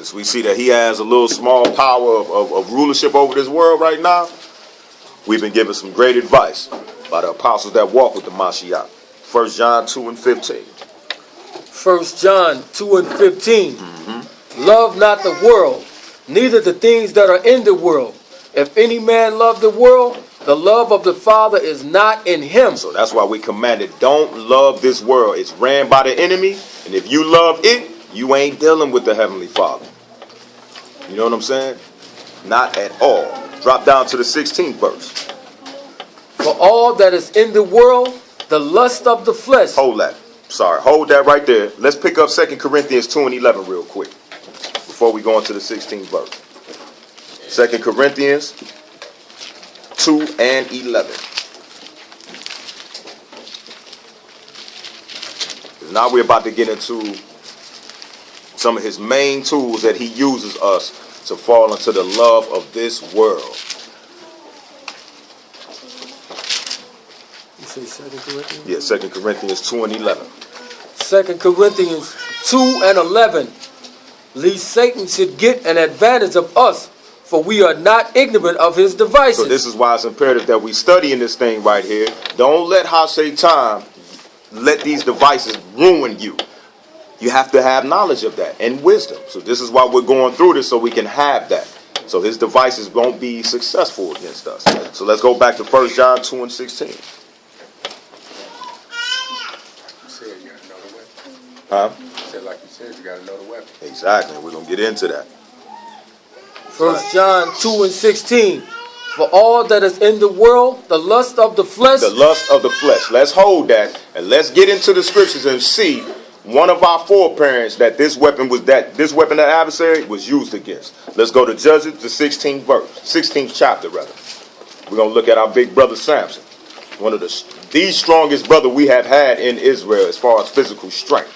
Since we see that he has a little small power of rulership over this world right now, we've been given some great advice by the apostles that walk with the Mashiach. 1 John 2 and 15. 1 John 2 and 15. Love not the world, neither the things that are in the world. If any man love the world, the love of the Father is not in him. So that's why we commanded, don't love this world. It's ran by the enemy, and if you love it, you ain't dealing with the Heavenly Father. You know what I'm saying? Not at all. Drop down to the 16th verse. For all that is in the world, the lust of the flesh. Hold that. Sorry, hold that right there. Let's pick up 2 Corinthians 2 and 11 real quick before we go into the 16th verse. 2 Corinthians 2 and 11. Now we're about to get into some of his main tools that he uses us to fall into the love of this world. You say 2 Corinthians? Yeah, 2 Corinthians 2 and 11. 2 Corinthians 2 and 11. Lest Satan should get an advantage of us, for we are not ignorant of his devices. So this is why it's imperative that we study in this thing right here. Don't let Hasatan let these devices ruin you. You have to have knowledge of that and wisdom. So this is why we're going through this, so we can have that. So his devices won't be successful against us. So let's go back to 1 John 2 and 16. Huh? Said like you said, you got to know the weapon. Exactly. We're going to get into that. 1 John 2 and 16. For all that is in the world, the lust of the flesh. The lust of the flesh. Let's hold that and let's get into the scriptures and see one of our foreparents that this weapon that adversary was used against. Let's go to Judges, the 16th verse, 16th chapter rather. We're going to look at our big brother Samson, one of the strongest brother we have had in Israel as far as physical strength.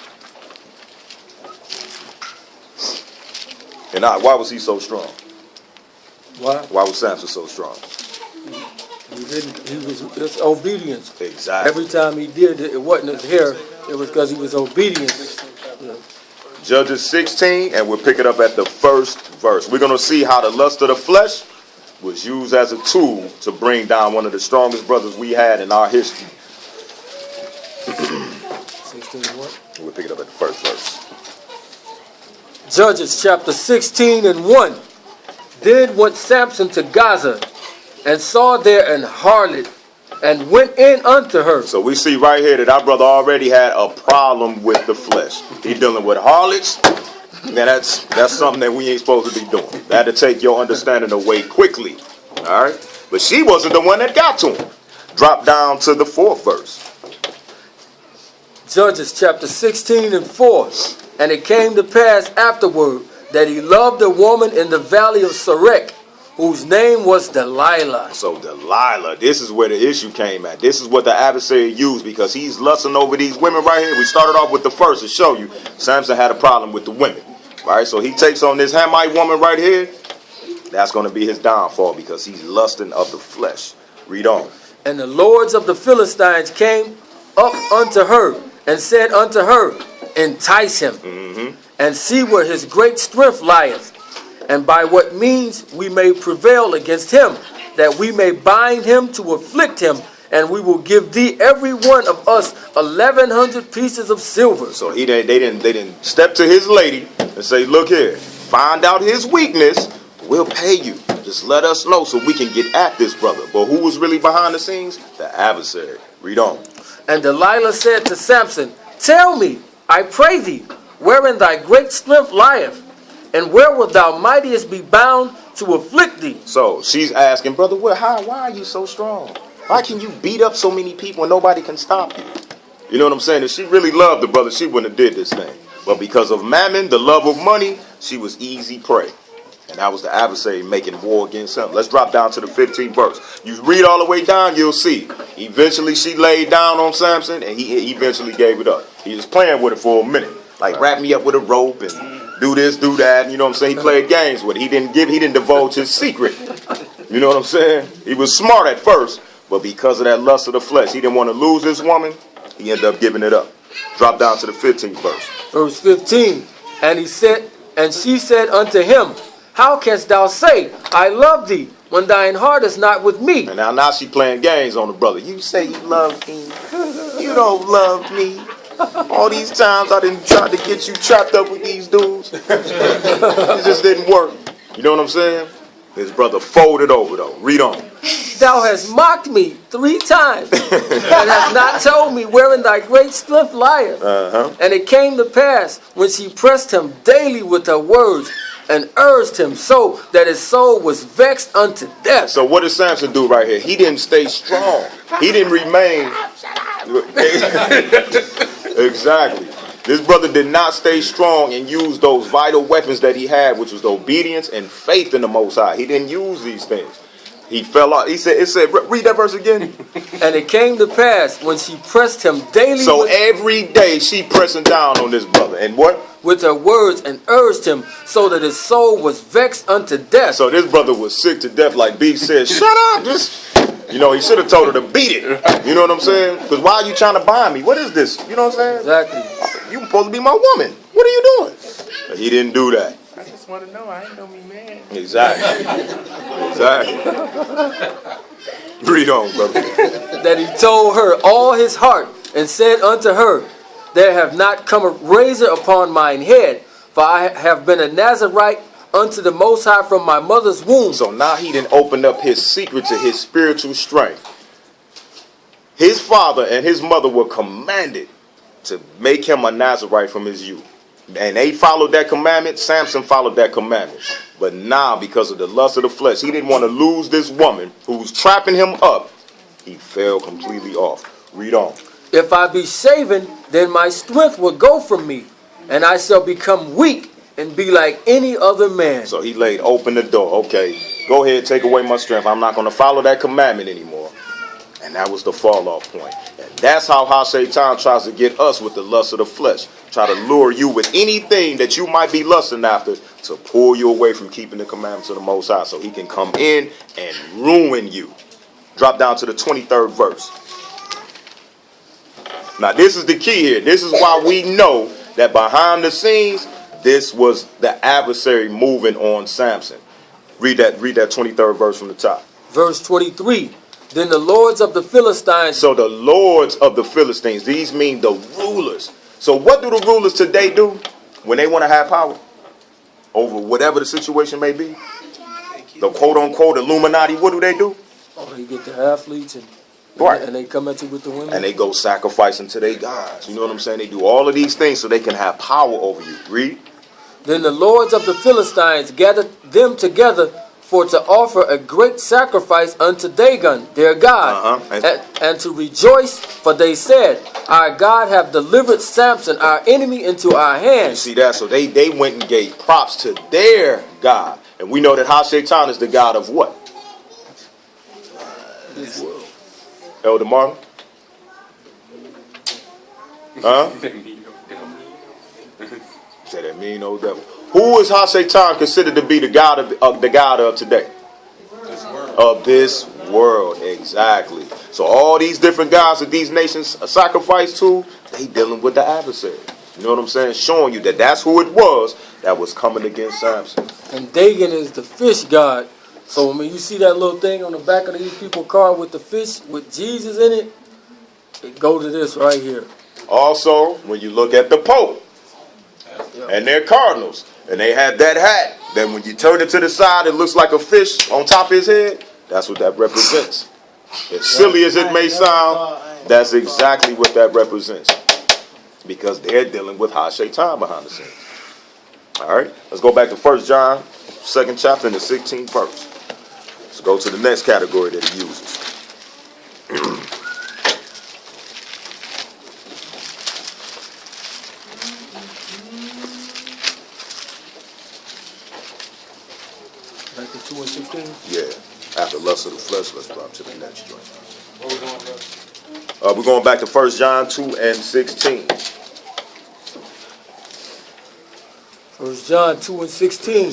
And why was he so strong? Why? Why was Samson so strong? It's obedience. Exactly. Every time he did it, it wasn't his hair. It was because he was obedient. Yeah. Judges 16, and we'll pick it up at the first verse. We're going to see how the lust of the flesh was used as a tool to bring down one of the strongest brothers we had in our history. 16 what? We'll pick it up at the first verse. Judges chapter 16 and 1. Then went Samson to Gaza, and saw there an harlot, and went in unto her. So we see right here that our brother already had a problem with the flesh. He dealing with harlots. Now that's something that we ain't supposed to be doing. That had to take your understanding away quickly. All right? But she wasn't the one that got to him. Drop down to the 4th verse. Judges chapter 16 and 4. And it came to pass afterward that he loved a woman in the valley of Sorek, whose name was Delilah. So Delilah, this is where the issue came at. This is what the adversary used, because he's lusting over these women right here. We started off with the first to show you Samson had a problem with the women. Right? So he takes on this Hamite woman right here. That's going to be his downfall, because he's lusting of the flesh. Read on. And the lords of the Philistines came up unto her, and said unto her, entice him, and see where his great strength lieth, and by what means we may prevail against him, that we may bind him to afflict him, and we will give thee every one of us 1,100 pieces of silver. So they didn't step to his lady and say, look here, find out his weakness, we'll pay you. Just let us know so we can get at this brother. But who was really behind the scenes? The adversary. Read on. And Delilah said to Samson, tell me, I pray thee, wherein thy great strength lieth, and where wilt thou mightiest be bound to afflict thee? So she's asking, brother, why are you so strong? Why can you beat up so many people and nobody can stop you? You know what I'm saying? If she really loved the brother, she wouldn't have did this thing. But because of mammon, the love of money, she was easy prey. And that was the adversary making war against him. Let's drop down to the 15th verse. You read all the way down, you'll see. Eventually she laid down on Samson, and he eventually gave it up. He was playing with it for a minute. Like, wrap me up with a rope and do this, do that. You know what I'm saying? He played games with it. He didn't divulge his secret. You know what I'm saying? He was smart at first, but because of that lust of the flesh, he didn't want to lose this woman. He ended up giving it up. Drop down to the 15th verse. Verse 15. And he set And she said unto him, How canst thou say, I love thee, when thine heart is not with me? And now she playing games on the brother. You say you love me. You don't love me. All these times I didn't try to get you trapped up with these dudes. It just didn't work. You know what I'm saying? His brother folded over though. Read on. Thou hast mocked me 3 times, and hast not told me wherein thy great strength lieth. And it came to pass, when she pressed him daily with her words, and urged him so that his soul was vexed unto death. So what did Samson do right here? He didn't stay strong. He didn't remain. Exactly. This brother did not stay strong and use those vital weapons that he had, which was the obedience and faith in the Most High. He didn't use these things. He fell out. It said, read that verse again. And it came to pass, when she pressed him daily So every day she pressing down on this brother. And what? With her words, and urged him so that his soul was vexed unto death. So this brother was sick to death, like B said, shut up. He should have told her to beat it. You know what I'm saying? Because why are you trying to bind me? What is this? You know what I'm saying? Exactly. You supposed to be my woman. What are you doing? But he didn't do that. I just want to know. I ain't know me, man. Exactly. Read on, brother. That he told her all his heart, and said unto her, There have not come a razor upon mine head, for I have been a Nazarite unto the Most High from my mother's womb. So now he didn't open up his secret to his spiritual strength. His father and his mother were commanded to make him a Nazarite from his youth. And they followed that commandment. Samson followed that commandment. But now, because of the lust of the flesh, he didn't want to lose this woman who's trapping him up. He fell completely off. Read on. If I be shaven, then my strength will go from me, and I shall become weak and be like any other man. So he laid open the door. Okay, go ahead, take away my strength. I'm not going to follow that commandment anymore. And that was the fall off point. And that's how Satan tries to get us with the lust of the flesh. Try to lure you with anything that you might be lusting after to pull you away from keeping the commandments of the Most High, so he can come in and ruin you. Drop down to the 23rd verse. Now this is the key here. This is why we know that behind the scenes, this was the adversary moving on Samson. Read that 23rd verse from the top. Verse 23. Then the lords of the Philistines. So the lords of the Philistines, these mean the rulers. So what do the rulers today do when they want to have power over whatever the situation may be? The quote-unquote Illuminati, what do? Oh, they get the athletes and Right. And they come at you with the women. And they go sacrificing to their gods. You know what I'm saying? They do all of these things so they can have power over you. Read. Then the lords of the Philistines gathered them together for to offer a great sacrifice unto Dagon, their god, and to rejoice, for they said, Our God hath delivered Samson, our enemy, into our hands. You see that? So they went and gave props to their God. And we know that Satan is the God of what? This world. Elder Martin? Huh? Say that mean old devil. Who is Satan considered to be the God of today? This world. Of this world, exactly. So all these different gods that these nations sacrifice to, they dealing with the adversary. You know what I'm saying? Showing you that that's who it was that was coming against Samson. And Dagon is the fish god. So when you see that little thing on the back of these people's car with the fish with Jesus in it, it go to this right here. Also, when you look at the Pope and their cardinals, and they had that hat, then when you turn it to the side, it looks like a fish on top of his head. That's what that represents. As silly as it may sound, that's exactly what that represents. Because they're dealing with Satan behind the scenes. All right, let's go back to 1 John, 2nd chapter, and the 16th verse. Let's go to the next category that he uses. Back to 2 and 16? Yeah, after lust of the flesh, let's drop to the next joint. What we doing, bro? We're going back to 1 John 2 and 16. 1 John 2 and 16.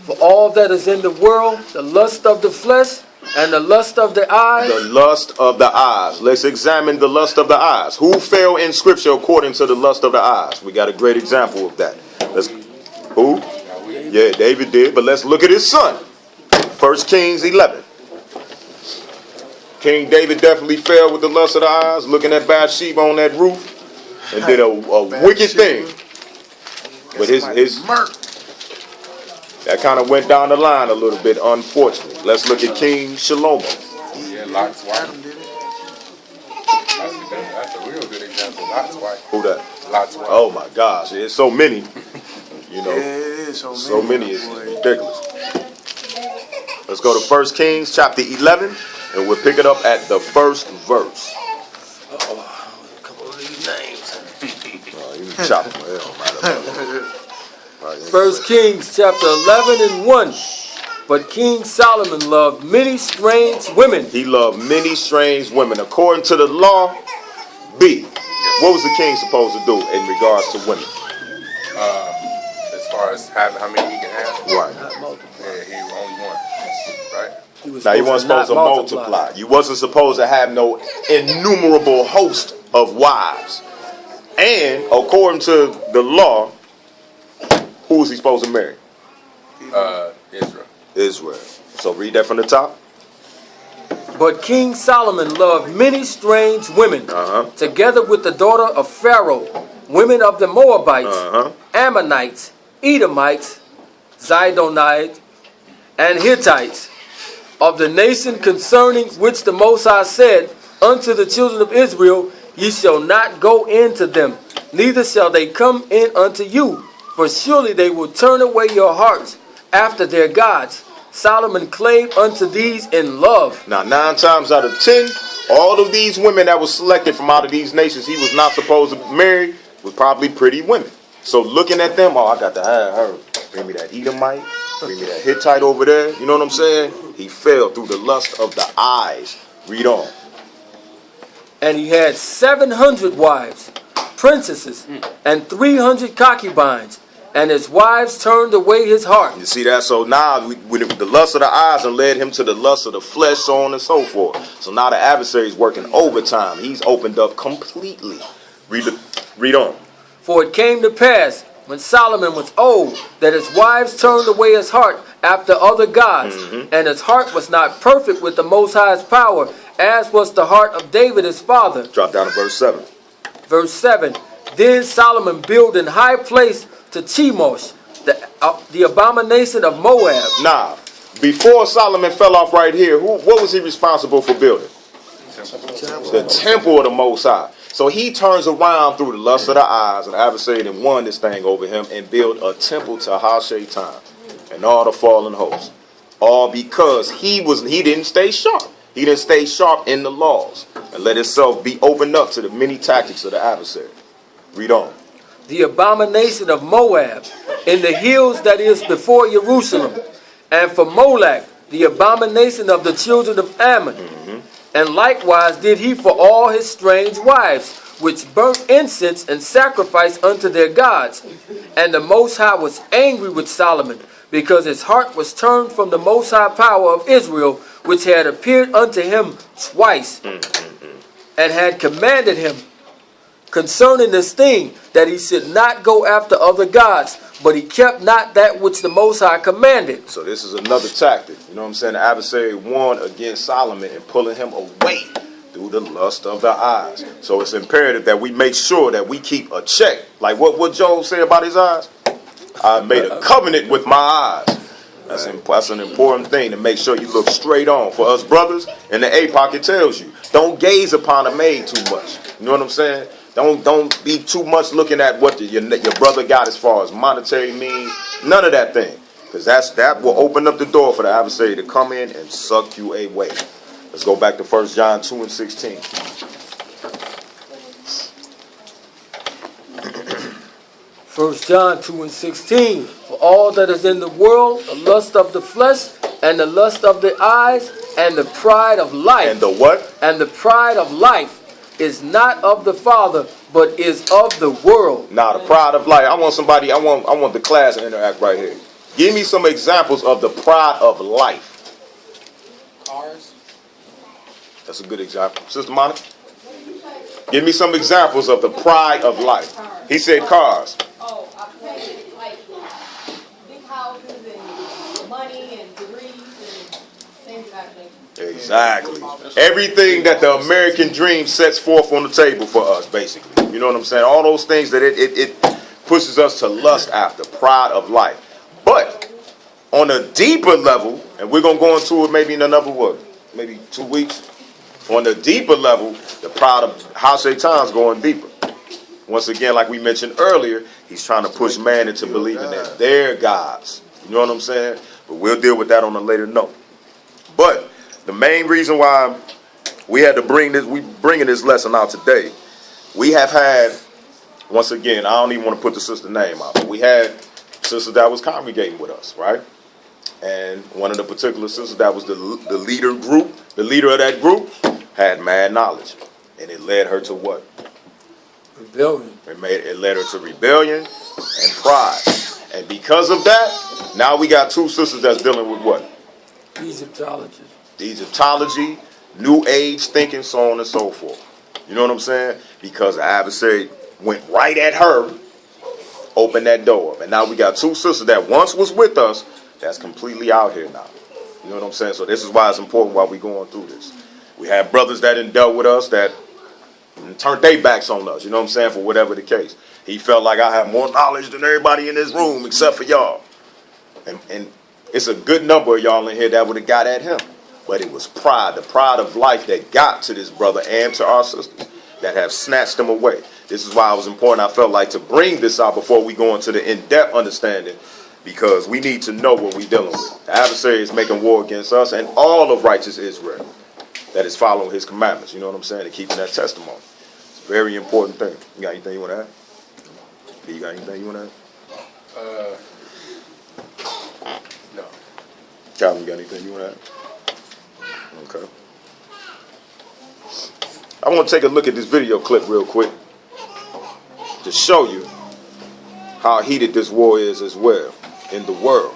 For all that is in the world, the lust of the flesh and the lust of the eyes. The lust of the eyes. Let's examine the lust of the eyes. Who fell in Scripture according to the lust of the eyes? We got a great example of that. Who? Yeah, David did. But let's look at his son. 1 Kings 11. King David definitely fell with the lust of the eyes, looking at Bathsheba on that roof, and did a wicked thing. But his that kind of went down the line a little bit, unfortunately. Let's look at King Shlomo. Yeah, Lot's wife. That's a real good example. Lot's wife. Who that? Lot's wife. Oh my gosh, there's so many. You know, Yeah, it is so many is ridiculous. Let's go to 1 Kings chapter 11, and we'll pick it up at the first verse. A couple of these names. You can chop them. It don't matter. 1 Kings chapter 11 and 1. But King Solomon loved many strange women. He loved many strange women. According to the law, B. What was the king supposed to do in regards to women? As far as having how many he can have. Right. Yeah, he only one. Right? Now, he wasn't supposed to multiply. You wasn't supposed to have no innumerable host of wives. And according to the law, who was he supposed to marry? Israel. Israel. So read that from the top. But King Solomon loved many strange women, together with the daughter of Pharaoh, women of the Moabites, Ammonites, Edomites, Zidonites, and Hittites, of the nation concerning which the Most High said unto the children of Israel, Ye shall not go into them, neither shall they come in unto you, for surely they will turn away your hearts after their gods. Solomon clave unto these in love. Now, 9 times out of 10, all of these women that were selected from out of these nations he was not supposed to marry was probably pretty women. So looking at them, oh, I got to have her. Bring me that Edomite. Bring me that Hittite over there. You know what I'm saying? He fell through the lust of the eyes. Read on. And he had 700 wives, princesses, and 300 concubines. And his wives turned away his heart. You see that? So now, with the lust of the eyes and led him to the lust of the flesh, so on and so forth. So now the adversary is working overtime. He's opened up completely. Read on. For it came to pass, when Solomon was old, that his wives turned away his heart after other gods, and his heart was not perfect with the Most High's power, as was the heart of David his father. Drop down to verse 7. Verse 7. Then Solomon built an high place to Chemosh, the abomination of Moab. Now, before Solomon fell off right here, what was he responsible for building? The temple of the Most High. So he turns around through the lust of the eyes, and the adversary and won this thing over him and built a temple to Ha-Shaitan and all the fallen hosts. All because he didn't stay sharp. He didn't stay sharp in the laws and let himself be opened up to the many tactics of the adversary. Read on. The abomination of Moab, in the hills that is before Jerusalem, and for Molech, the abomination of the children of Ammon. And likewise did he for all his strange wives, which burnt incense and sacrificed unto their gods. And the Most High was angry with Solomon, because his heart was turned from the Most High power of Israel, which had appeared unto him twice, and had commanded him concerning this thing, that he should not go after other gods, but he kept not that which the Most High commanded. So this is another tactic. You know what I'm saying? The adversary won against Solomon and pulling him away through the lust of the eyes. So it's imperative that we make sure that we keep a check. Like what Job said about his eyes? I made a covenant with my eyes. That's an important thing, to make sure you look straight on. For us brothers, in the APOC it tells you, don't gaze upon a maid too much. You know what I'm saying? Don't be too much looking at what your brother got as far as monetary means. None of that thing. Because that will open up the door for the adversary to come in and suck you away. Let's go back to 1 John 2 and 16. 1 John 2 and 16. For all that is in the world, the lust of the flesh, and the lust of the eyes, and the pride of life. And the what? And the pride of life is not of the Father, but is of the world. Now, the pride of life. I want the class to interact right here. Give me some examples of the pride of life. Cars. That's a good example. Sister Monica? Give me some examples of the pride of life. He said cars. and grease and things of that nature. Exactly. Everything that the American dream sets forth on the table for us, basically. You know what I'm saying? All those things that it pushes us to lust after, pride of life. But on a deeper level, and we're going to go into it maybe in another, maybe 2 weeks. On the deeper level, the pride of how Shaitan's going deeper. Once again, like we mentioned earlier, he's trying to push man into believing that they're gods. You know what I'm saying? But we'll deal with that on a later note. But the main reason why we had to bringing this lesson out today, we have had, once again, I don't even want to put the sister name out, but we had sisters that was congregating with us, right? And one of the particular sisters that was the leader of that group had mad knowledge. And it led her to what? Rebellion. It led her to rebellion and pride. And because of that, now we got two sisters that's dealing with what? Egyptology. Egyptology, New Age thinking, so on and so forth. You know what I'm saying? Because the adversary went right at her, opened that door up. And now we got two sisters that once was with us that's completely out here now. You know what I'm saying? So this is why it's important while we're going through this. We have brothers that done dealt with us that turned their backs on us, you know what I'm saying, for whatever the case. He felt like I have more knowledge than everybody in this room except for y'all. And it's a good number of y'all in here that would have got at him. But it was pride, the pride of life that got to this brother and to our sisters that have snatched them away. This is why it was important, I felt like, to bring this out before we go into the in-depth understanding, because we need to know what we're dealing with. The adversary is making war against us and all of righteous Israel that is following his commandments, you know what I'm saying, and keeping that testimony. It's a very important thing. You got anything you want to add? You got anything you want to add? No. Calvin, you got anything you want to add? Okay. I want to take a look at this video clip real quick to show you how heated this war is as well in the world.